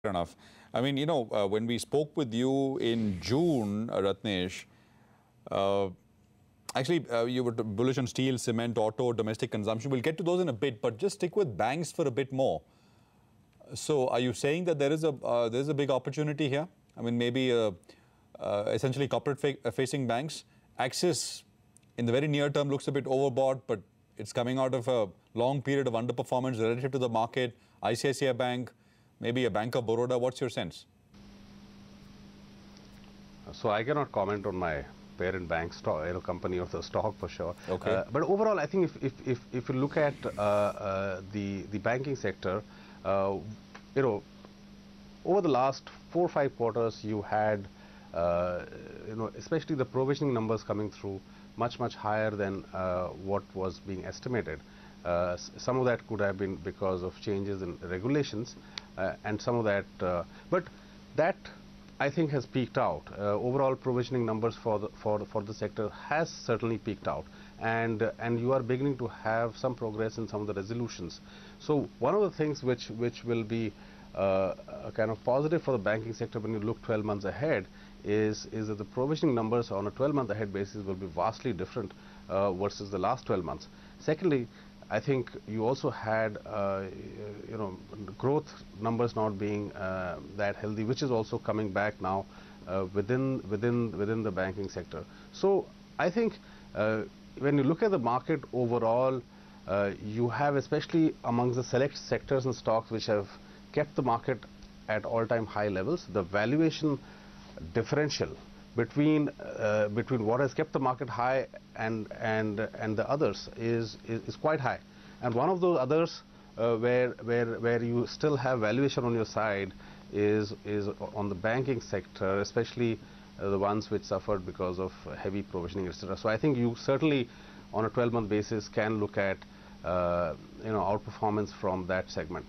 enough. I mean, when we spoke with you in June, Ratnesh, actually, you were bullish on steel, cement, auto, domestic consumption. We'll get to those in a bit, but just stick with banks for a bit more. So, are you saying that there is a big opportunity here? I mean, maybe essentially corporate-facing banks. Axis, in the very near term, looks a bit overbought, but it's coming out of a long period of underperformance relative to the market. ICICI Bank, maybe a Bank of Baroda. What's your sense? So I cannot comment on my parent bank stock, company or the stock for sure. Okay. But overall, I think if you look at the banking sector, over the last 4 or 5 quarters, you had especially the provisioning numbers coming through much higher than what was being estimated. Some of that could have been because of changes in regulations, and some of that, but that I think has peaked out. Overall provisioning numbers for the sector has certainly peaked out, and you are beginning to have some progress in some of the resolutions. So one of the things which will be kind of positive for the banking sector when you look 12 months ahead is that the provisioning numbers on a 12-month ahead basis will be vastly different versus the last 12 months. Secondly, I think you also had growth numbers not being that healthy, which is also coming back now within the banking sector. So I think when you look at the market overall, you have, especially amongst the select sectors and stocks which have kept the market at all-time high levels, the valuation differential between what has kept the market high and the others is quite high. And one of those others where you still have valuation on your side is on the banking sector, especially the ones which suffered because of heavy provisioning, etc. So I think you certainly on a 12-month basis can look at outperformance from that segment.